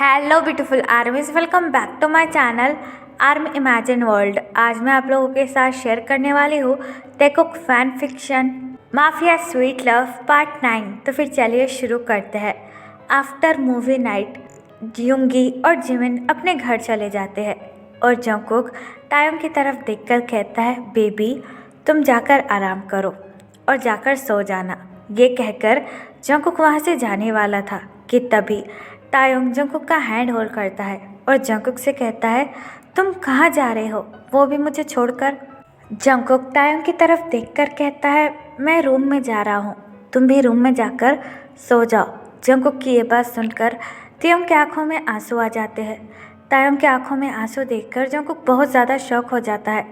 Hello beautiful armies, welcome back to my channel Army Imagine World. आज मैं आप लोगों के साथ शेयर करने वाली हूँ Taekook fan fiction mafia sweet love part 9। तो फिर चलिए शुरू करते हैं। आफ्टर मूवी नाइट जियोंगी और जिमिन अपने घर चले जाते हैं और जंगकुक तायोंग की तरफ देखकर कहता है, बेबी तुम जाकर आराम करो और जाकर सो जाना। ये कहकर जंगकुक वहाँ से जाने वाला था कि तभी तायोंग जंगकुक का हैंड होल्ड करता है और जंगकुक से कहता है, तुम कहाँ जा रहे हो, वो भी मुझे छोड़कर। जंगकुक तायोंग की तरफ देखकर कहता है, मैं रूम में जा रहा हूँ, तुम भी रूम में जाकर सो जाओ। जंगकुक की ये बात सुनकर तायोंग की आंखों में आंसू आ जाते हैं। तायोंग की आंखों में आंसू देखकर जंगकुक बहुत ज़्यादा शॉक हो जाता है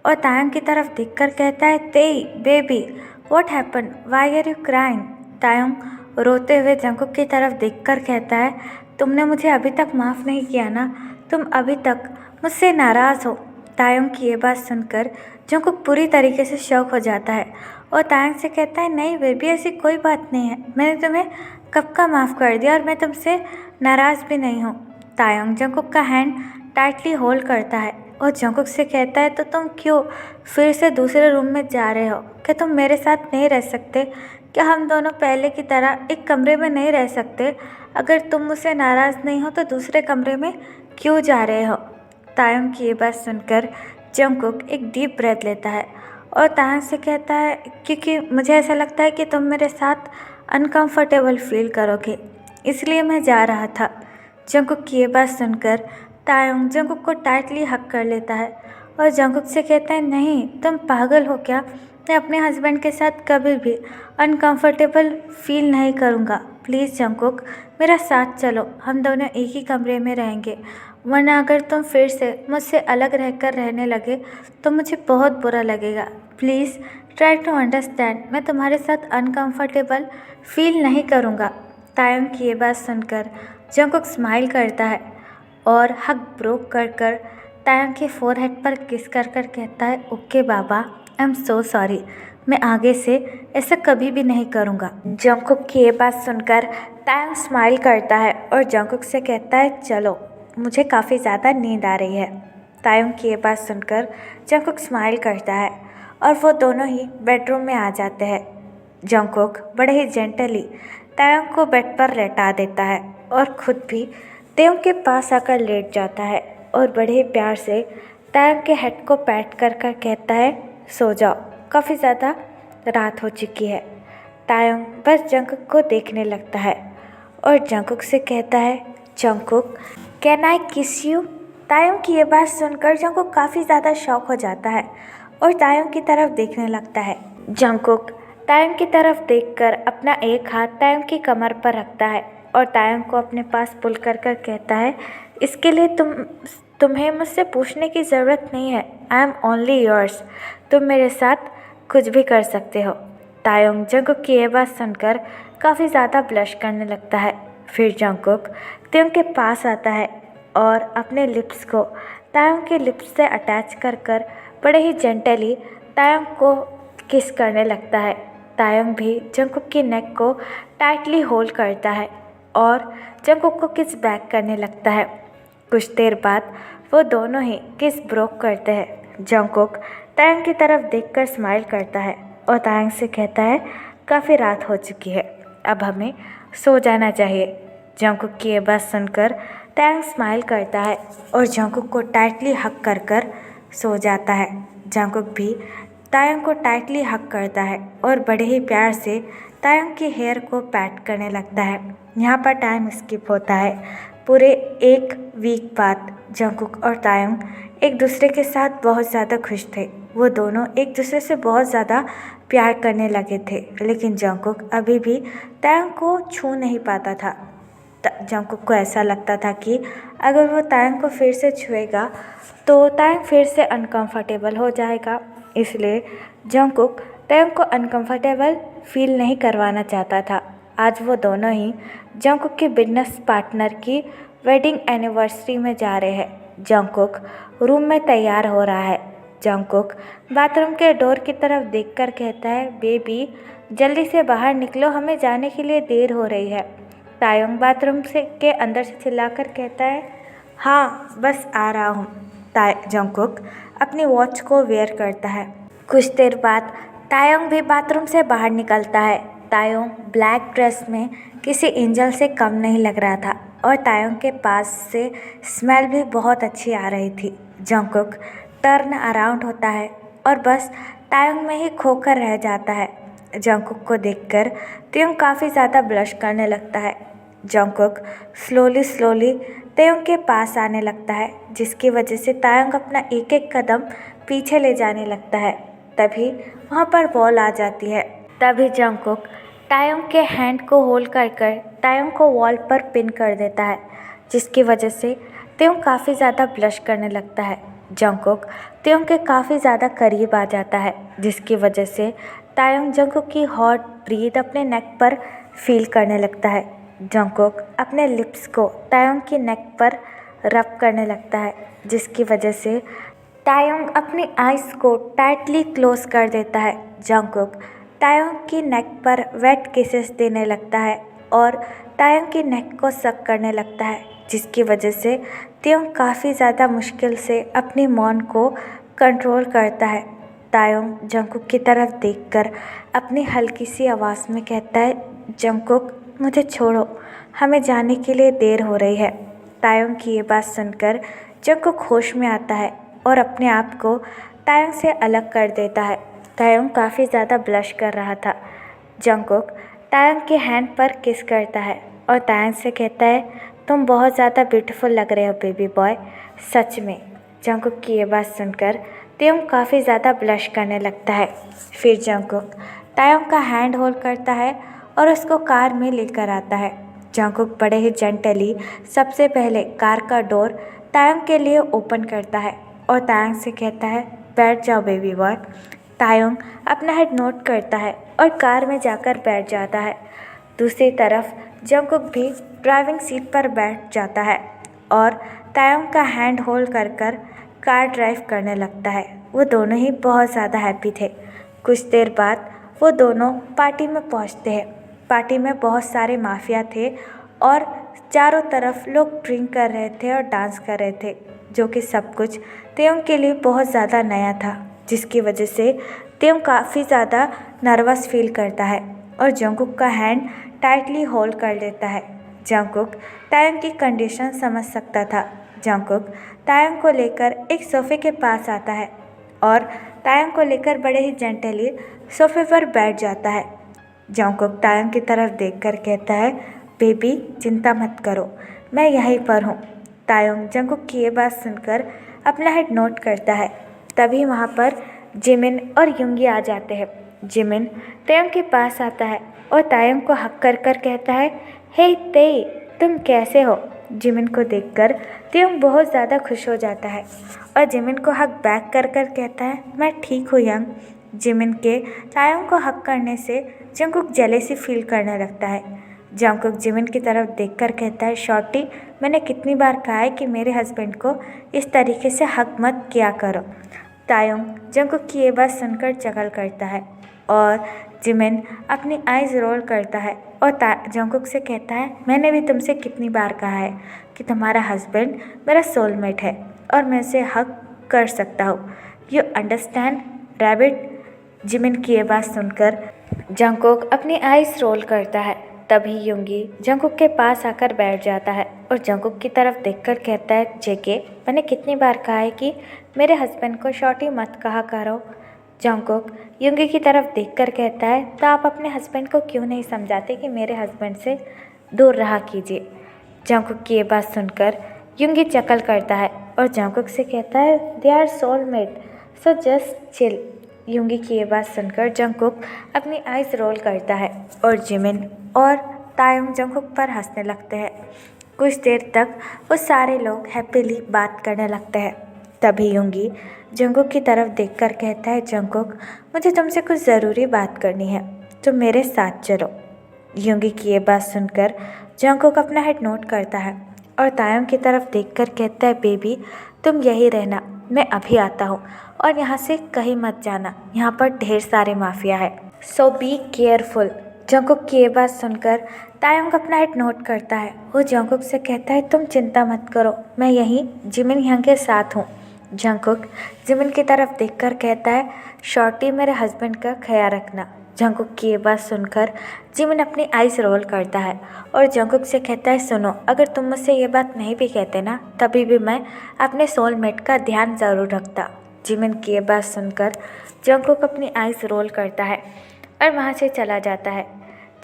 और तायोंग की तरफ देखकर कहता है, Tae baby what happen, why are you crying. Taehyung रोते हुए जंगकुक की तरफ देखकर कहता है, तुमने मुझे अभी तक माफ़ नहीं किया ना, तुम अभी तक मुझसे नाराज़ हो। तायोंग की ये बात सुनकर जंगकुक पूरी तरीके से शॉक हो जाता है और तायोंग से कहता है, नहीं बेबी ऐसी कोई बात नहीं है, मैंने तुम्हें कब का माफ़ कर दिया और मैं तुमसे नाराज़ भी नहीं हूँ। तायोंग जंगकुक का हैंड टाइटली होल्ड करता है और जंगकुक से कहता है, तो तुम क्यों फिर से दूसरे रूम में जा रहे हो? क्या तुम मेरे साथ नहीं रह सकते? क्या हम दोनों पहले की तरह एक कमरे में नहीं रह सकते? अगर तुम मुझसे नाराज़ नहीं हो तो दूसरे कमरे में क्यों जा रहे हो? तायोंग की ये बात सुनकर जंगकुक एक डीप ब्रेथ लेता है और तायोंग से कहता है, क्योंकि मुझे ऐसा लगता है कि तुम मेरे साथ अनकंफर्टेबल फील करोगे, इसलिए मैं जा रहा था। जंगकुक की ये बात सुनकर तायोंग जंगकुक को टाइटली हग कर लेता है और जंगकुक से कहता है, नहीं तुम पागल हो क्या, मैं अपने हस्बैंड के साथ कभी भी अनकंफर्टेबल फील नहीं करूँगा। प्लीज़ जंगकुक मेरा साथ चलो, हम दोनों एक ही कमरे में रहेंगे, वरना अगर तुम फिर से मुझसे अलग रहकर रहने लगे तो मुझे बहुत बुरा लगेगा। प्लीज़ ट्राई टू अंडरस्टैंड, मैं तुम्हारे साथ अनकंफर्टेबल फील नहीं करूँगा। तायोंग की ये बात सुनकर जंगकुक स्माइल करता है और हग ब्रोक कर कर तायोंग के फोरहेड पर किस कर कर कहता है, okay Baba I am so sorry, मैं आगे से ऐसा कभी भी नहीं करूँगा। जंगकुक की ये बात सुनकर तायोंग स्माइल करता है और जंगकुक से कहता है, चलो मुझे काफ़ी ज़्यादा नींद आ रही है। तायोंग की ये बात सुनकर जंगकुक स्माइल करता है और वो दोनों ही बेडरूम में आ जाते हैं। जंगकुक बड़े ही जेंटली तायोंग को बेड पर लेटा देता है और खुद भी तायोंग के पास आकर लेट जाता है और बड़े ही प्यार से तायोंग के हेड को पैट कर कर कहता है, सो जाओ, काफ़ी ज़्यादा रात हो चुकी है। तायोंग बस जंगकुक को देखने लगता है और जंगकुक से कहता है, जंगकुक कैन आई किस यू। तायोंग की ये बात सुनकर जंगकुक काफ़ी ज़्यादा शॉक हो जाता है और तायोंग की तरफ देखने लगता है। जंगकुक तायोंग की तरफ देखकर अपना एक हाथ तायोंग की कमर पर रखता है और तायोंग को अपने पास पुल कर कर कहता है, इसके लिए तुम्हें मुझसे पूछने की ज़रूरत नहीं है, आई एम ओनली योर्स, तुम मेरे साथ कुछ भी कर सकते हो। तायोंग जंगकुक की ये बात सुनकर काफ़ी ज़्यादा ब्लश करने लगता है। फिर जंगकुक तायोंग के पास आता है और अपने लिप्स को तायोंग के लिप्स से अटैच कर कर बड़े ही जेंटली तायोंग को किस करने लगता है। तायोंग भी जंगकुक की नेक को टाइटली होल्ड करता है और जंगकुक को किस बैक करने लगता है। कुछ देर बाद वो दोनों ही किस ब्रोक करते हैं। जंगकुक तायोंग की तरफ देखकर स्माइल करता है और तायोंग से कहता है, काफ़ी रात हो चुकी है, अब हमें सो जाना चाहिए। जंगकुक की ये बात सुनकर तायोंग स्माइल करता है और जंगकुक को टाइटली हग कर कर सो जाता है। जंगकुक भी तायोंग को टाइटली हग करता है और बड़े ही प्यार से तायोंग की हेयर को पैट करने लगता है। यहाँ पर टाइम स्किप होता है। पूरे एक वीक बाद जंगकुक और तायोंग एक दूसरे के साथ बहुत ज़्यादा खुश थे। वो दोनों एक दूसरे से बहुत ज़्यादा प्यार करने लगे थे, लेकिन जंगकुक अभी भी तायोंग को छू नहीं पाता था। जंगकुक को ऐसा लगता था कि अगर वो तायोंग को फिर से छुएगा तो तायोंग फिर से अनकंफर्टेबल हो जाएगा, इसलिए जंगकुक तायोंग को अनकंफर्टेबल फील नहीं करवाना चाहता था। आज वो दोनों ही जंगकुक के बिजनेस पार्टनर की वेडिंग एनिवर्सरी में जा रहे हैं। जंगकुक रूम में तैयार हो रहा है। जंगकुक बाथरूम के डोर की तरफ देखकर कहता है, बेबी जल्दी से बाहर निकलो, हमें जाने के लिए देर हो रही है। तायोंग बाथरूम से के अंदर से चिल्लाकर कहता है, हाँ बस आ रहा हूँ। जंगकुक अपनी वॉच को वेयर करता है। कुछ देर बाद तायोंग भी बाथरूम से बाहर निकलता है। तायोंग ब्लैक ड्रेस में किसी एंजल से कम नहीं लग रहा था और तायोंग के पास से स्मेल भी बहुत अच्छी आ रही थी। जंगकुक टर्न अराउंड होता है और बस तायोंग में ही खोकर रह जाता है। जंगकुक को देखकर तायोंग काफ़ी ज़्यादा ब्लश करने लगता है। जंगकुक स्लोली तायोंग के पास आने लगता है, जिसकी वजह से तायोंग अपना एक एक कदम पीछे ले जाने लगता है। तभी वहाँ पर बॉल आ जाती है। तभी जंगकुक तायोंग के हैंड को होल्ड कर कर तायोंग को वॉल पर पिन कर देता है, जिसकी वजह से तायोंग काफ़ी ज़्यादा ब्लश करने लगता है। जंगकुक तायोंग के काफ़ी ज़्यादा करीब आ जाता है, जिसकी वजह से तायोंग जंगकुक की हॉट ब्रीथ अपने नेक पर फील करने लगता है। जंगकुक अपने लिप्स को तायोंग की नेक पर रब करने लगता है, जिसकी वजह से तायोंग अपनी आइज़ को टाइटली क्लोज कर देता है। जंगकुक तायोंग की नेक पर वेट किसेस देने लगता है और तायोंग की नेक को सक करने लगता है, जिसकी वजह से तायोंग काफ़ी ज़्यादा मुश्किल से अपनी मौन को कंट्रोल करता है। तायोंग जंगकुक की तरफ देखकर अपनी हल्की सी आवाज़ में कहता है, जंगकुक मुझे छोड़ो, हमें जाने के लिए देर हो रही है। तायोंग की ये बात सुनकर जंगकुक होश में आता है और अपने आप को तायोंग से अलग कर देता है। तायोंग काफ़ी ज़्यादा ब्लश कर रहा था। जंगकुक तायोंग के हैंड पर किस करता है और तायोंग से कहता है, तुम बहुत ज़्यादा ब्यूटीफुल लग रहे हो बेबी बॉय, सच में। जंगकुक की ये बात सुनकर तायोंग काफ़ी ज़्यादा ब्लश करने लगता है। फिर जंगकुक तायोंग का हैंड होल्ड करता है और उसको कार में लेकर आता है। जंगकुक बड़े ही जेंटली सबसे पहले कार का डोर तायोंग के लिए ओपन करता है और तायोंग से कहता है, बैठ जाओ बेबी बॉय। तायोंग अपना हेड नोट करता है और कार में जाकर बैठ जाता है। दूसरी तरफ जंगकुक भी ड्राइविंग सीट पर बैठ जाता है और तायोंग का हैंड होल्ड कर कर कार ड्राइव करने लगता है। वो दोनों ही बहुत ज़्यादा हैप्पी थे। कुछ देर बाद वो दोनों पार्टी में पहुंचते हैं। पार्टी में बहुत सारे माफिया थे और चारों तरफ लोग ड्रिंक कर रहे थे और डांस कर रहे थे, जो कि सब कुछ तायोंग के लिए बहुत ज़्यादा नया था, जिसकी वजह से तायोंग काफ़ी ज़्यादा नर्वस फील करता है और जंगकुक का हैंड टाइटली होल्ड कर लेता है। जंगकुक तायोंग की कंडीशन समझ सकता था। जंगकुक तायोंग को लेकर एक सोफ़े के पास आता है और तायोंग को लेकर बड़े ही जेंटली सोफ़े पर बैठ जाता है। जंगकुक तायोंग की तरफ देखकर कहता है, बेबी चिंता मत करो, मैं यहीं पर हूँ। तायोंग जंगकुक की ये बात सुनकर अपना हेड नोट करता है। तभी वहाँ पर जिमिन और युंगी आ जाते हैं। जिमिन तायोंग के पास आता है और तायोंग को हक कर कर कहता है, हे ते, तुम कैसे हो? जिमिन को देखकर तायोंग बहुत ज़्यादा खुश हो जाता है और जिमिन को हक बैक कर कर कहता है, मैं ठीक हूँ यंग। जिमिन के तायोंग को हक करने से जंगकुक जेलेसी फील करने लगता है। जंगकुक जिमिन की तरफ देखकर कहता है, शॉर्टी, मैंने कितनी बार कहा है कि मेरे हस्बैंड को इस तरीके से हक मत किया करो। तायोंग जंगकुक की ये बात सुनकर चगल करता है और जिमिन अपनी आइज़ रोल करता है और जंगकुक से कहता है, मैंने भी तुमसे कितनी बार कहा है कि तुम्हारा हस्बैंड मेरा सोलमेट है और मैं उसे हक कर सकता हूँ। You understand rabbit? जिमिन की ये बात सुनकर जंगकुक अपनी आइज़ रोल करता है। तभी युंगी जंगकुक के पास आकर बैठ जाता है और जंगकुक की तरफ देखकर कहता है, जेके, मैंने कितनी बार कहा है कि मेरे हस्बैंड को शॉर्टी मत कहा करो। जंगकुक युंगी की तरफ देखकर कहता है, तो आप अपने हस्बैंड को क्यों नहीं समझाते कि मेरे हस्बैंड से दूर रहा कीजिए। जंगकुक की ये बात सुनकर युंगी चकल करता है और जंगकुक से कहता है, they are soulmate, so just chill. Yoongi की ये बात सुनकर जंगकुक अपनी आइज़ रोल करता है और जिमिन और तायोंग जंगकुक पर हंसने लगते हैं। कुछ देर तक वो सारे लोग हैप्पीली बात करने लगते हैं। तभी युंगी जंगकुक की तरफ देखकर कहता है, जंगकुक, मुझे तुमसे कुछ ज़रूरी बात करनी है, तुम मेरे साथ चलो। युंगी की ये बात सुनकर जंगकुक अपना हेड नोट करता है और तायोंग की तरफ देखकर कहता है, बेबी तुम यहीं रहना, मैं अभी आता हूँ और यहाँ से कहीं मत जाना, यहाँ पर ढेर सारे माफिया है, सो बी केयरफुल। जंगकुक की ये बात सुनकर तायंग अपना हेड नोट करता है। वो जंगकुक से कहता है तुम चिंता मत करो, मैं यहीं जिमिन यंग के साथ हूँ। जंगकुक जिमिन की तरफ देखकर कहता है शॉर्टी मेरे हस्बैंड का ख्याल रखना। जंगकुक की ये बात सुनकर जिमिन अपनी आइज रोल करता है और जंगकुक से कहता है सुनो, अगर तुम मुझसे ये बात नहीं भी कहते ना तभी भी मैं अपने सोलमेट का ध्यान ज़रूर रखता। जिमिन की ये बात सुनकर जंगकुक अपनी आइज रोल करता है और वहाँ से चला जाता है।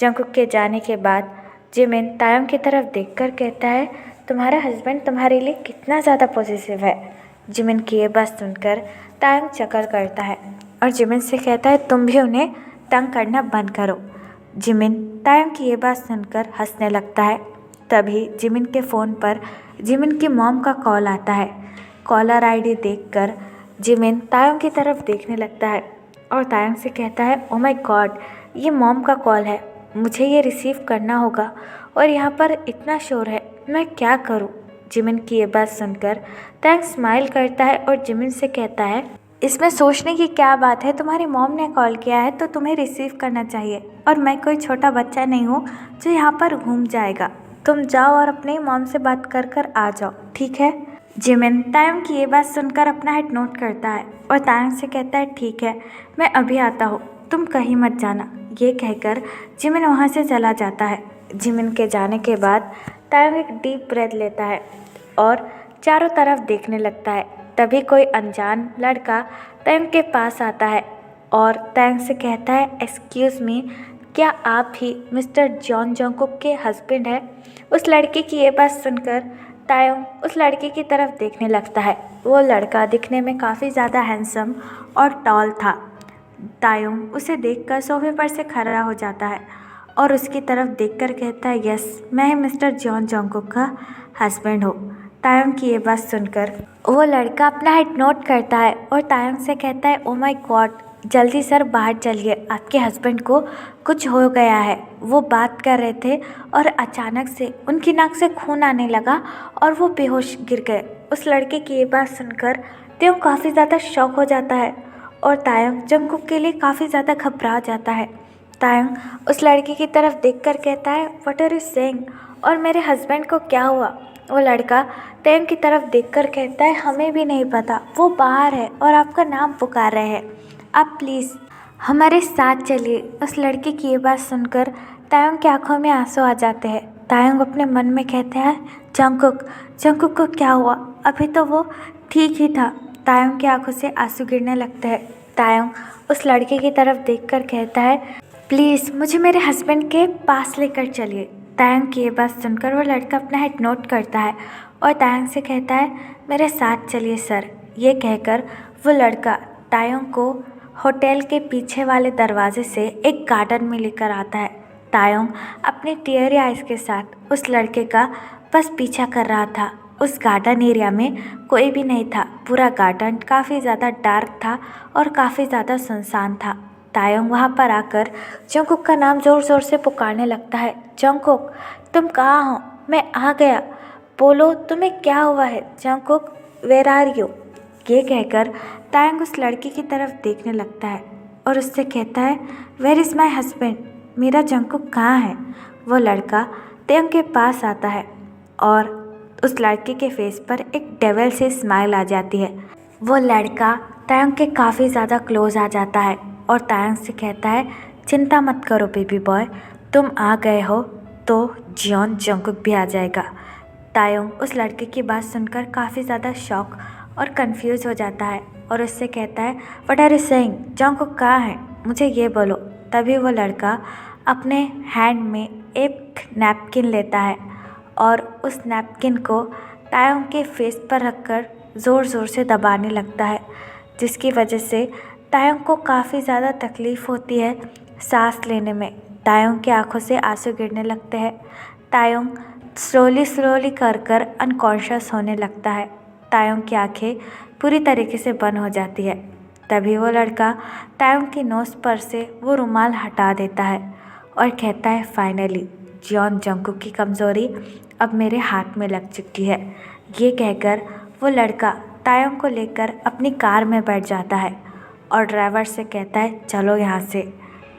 जंगकुक के जाने के बाद जिमिन तायंग की तरफ देखकर कहता है तुम्हारा हस्बैंड तुम्हारे लिए कितना ज़्यादा पॉजिटिव है। जिमिन की ये बात सुनकर तायंग चक्कर करता है और जिमिन से कहता है तुम भी उन्हें तंग करना बंद करो। जिमिन तायंग की ये बात सुनकर हंसने लगता है। तभी जिमिन के फ़ोन पर जिमिन की मॉम का कॉल आता है। कॉलर आईडी देखकर जिमिन तायंग की तरफ देखने लगता है और तायंग से कहता है ओ माय गॉड, ये मॉम का कॉल है, मुझे ये रिसीव करना होगा और यहाँ पर इतना शोर है, मैं क्या करूँ। जिमिन की ये बात सुनकर तायंग स्माइल करता है और जिमिन से कहता है इसमें सोचने की क्या बात है, तुम्हारी मॉम ने कॉल किया है तो तुम्हें रिसीव करना चाहिए और मैं कोई छोटा बच्चा नहीं हूँ जो यहाँ पर घूम जाएगा। तुम जाओ और अपनी मॉम से बात कर कर आ जाओ, ठीक है। जिमिन तायंग की ये बात सुनकर अपना हेड नोट करता है और तायंग से कहता है ठीक है, मैं अभी आता हूँ, तुम कहीं मत जाना। ये कहकर जिमिन वहाँ से चला जाता है। जिमिन के जाने के बाद तायंग एक डीप ब्रेथ लेता है और चारों तरफ देखने लगता है। तभी कोई अनजान लड़का तायंग के पास आता है और तायंग से कहता है एक्सक्यूज़ मी, क्या आप ही मिस्टर जॉन जंगकुक के हस्बैंड हैं। उस लड़के की ये बात सुनकर तायंग उस लड़के की तरफ देखने लगता है। वो लड़का दिखने में काफ़ी ज़्यादा हैंडसम और टॉल था। तायंग उसे देखकर सोफे पर से खड़ा हो जाता है और उसकी तरफ देखकर कहता है यस, मैं मिस्टर जॉन जंगकुक का हस्बैंड हूँ। तायंग की ये बात सुनकर वो लड़का अपना हेड नोट करता है और तायंग से कहता है ओ माय गॉड, जल्दी सर बाहर चलिए, आपके हस्बैंड को कुछ हो गया है। वो बात कर रहे थे और अचानक से उनकी नाक से खून आने लगा और वो बेहोश गिर गए। उस लड़के की ये बात सुनकर तायंग काफ़ी ज़्यादा शॉक हो जाता है और तायंग जंगकुक के लिए काफ़ी ज़्यादा घबरा जाता है। तायंग उस लड़के की तरफ देखकर कहता है व्हाट आर यू सेइंग, और मेरे हस्बैंड को क्या हुआ। वो लड़का तायंग की तरफ देखकर कहता है हमें भी नहीं पता, वो बाहर है और आपका नाम पुकार रहे हैं, आप प्लीज़ हमारे साथ चलिए। उस लड़के की ये बात सुनकर तायंग की आंखों में आंसू आ जाते हैं। तायंग अपने मन में कहते हैं जंगकुक को क्या हुआ, अभी तो वो ठीक ही था। तायंग की आंखों से आंसू गिरने लगते हैं। तायंग उस लड़के की तरफ देखकर कहता है प्लीज़ मुझे मेरे हस्बैंड के पास लेकर चलिए। तायंग की ये बात सुनकर वो लड़का अपना हेड नोट करता है और तायंग से कहता है मेरे साथ चलिए सर। ये कहकर वो लड़का तायंग को होटल के पीछे वाले दरवाजे से एक गार्डन में लेकर आता है। तायंग अपनी टीयरी आइज के साथ उस लड़के का बस पीछा कर रहा था। उस गार्डन एरिया में कोई भी नहीं था। पूरा गार्डन काफ़ी ज़्यादा डार्क था और काफ़ी ज़्यादा सुनसान था। तायंग वहाँ पर आकर जंगकुक का नाम ज़ोर ज़ोर से पुकारने लगता है जंगकुक तुम कहाँ हो, मैं आ गया, बोलो तुम्हें क्या हुआ है, जंगकुक वेयर आर यू। ये कहकर तायंग उस लड़की की तरफ देखने लगता है और उससे कहता है वेयर इज़ माई हस्बैंड, मेरा जंगकुक कहाँ है। वो लड़का तायंग के पास आता है और उस लड़के के फेस पर एक डेविल से स्माइल आ जाती है। वो लड़का तायंग के काफ़ी ज़्यादा क्लोज आ जाता है और तायंग से कहता है चिंता मत करो बेबी बॉय, तुम आ गए हो तो जॉन जंगकुक भी आ जाएगा। तायंग उस लड़के की बात सुनकर काफ़ी ज़्यादा शॉक और कंफ्यूज हो जाता है और उससे कहता है what are you saying, Jungkook कहाँ है, मुझे ये बोलो। तभी वो लड़का अपने हैंड में एक नैपकिन लेता है और उस नैपकिन को तायंग के फेस पर रखकर ज़ोर ज़ोर से दबाने लगता है, जिसकी वजह से तायंग को काफ़ी ज़्यादा तकलीफ़ होती है सांस लेने में। तायंग की आंखों से आंसू गिरने लगते हैं। तायंग स्लोली कर अनकॉन्शियस होने लगता है। तायंग की आंखें पूरी तरीके से बंद हो जाती है। तभी वो लड़का तायंग की नोज़ पर से वो रुमाल हटा देता है और कहता है फाइनली जॉन जंगकुक की कमज़ोरी अब मेरे हाथ में लग चुकी है। ये कहकर वो लड़का तायंग को लेकर अपनी कार में बैठ जाता है और ड्राइवर से कहता है चलो यहाँ से।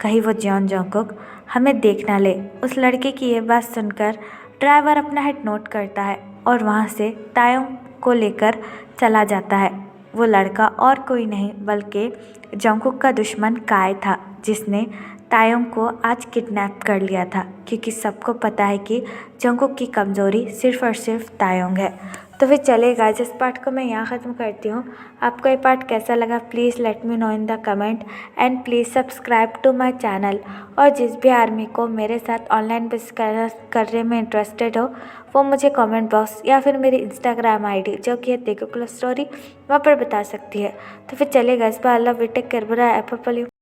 कहीं वो जॉन जॉन्गकुक हमें देख ना ले। उस लड़के की ये बात सुनकर ड्राइवर अपना हेड नोट करता है और वहाँ से तायोंग को लेकर चला जाता है। वो लड़का और कोई नहीं बल्कि जॉन्गकुक का दुश्मन काय था, जिसने तायोंग को आज किडनैप कर लिया था, क्योंकि सबको पता है कि जॉन्गकुक की कमज़ोरी सिर्फ़ और सिर्फ तायोंग है। तो फिर चलेगा, इस पार्ट को मैं यहाँ ख़त्म करती हूँ। आपको ये पार्ट कैसा लगा please let me know in the comment and please subscribe to my channel. और जिस भी आर्मी को मेरे साथ ऑनलाइन बिजनेस करने में इंटरेस्टेड हो वो मुझे कमेंट बॉक्स या फिर मेरी इंस्टाग्राम आईडी जो कि है तेकुक लव स्टोरी वहाँ पर बता सकती है। तो फिर चलेगा, इस बार अल्लाह टेक केयर, बुरा एप्पल।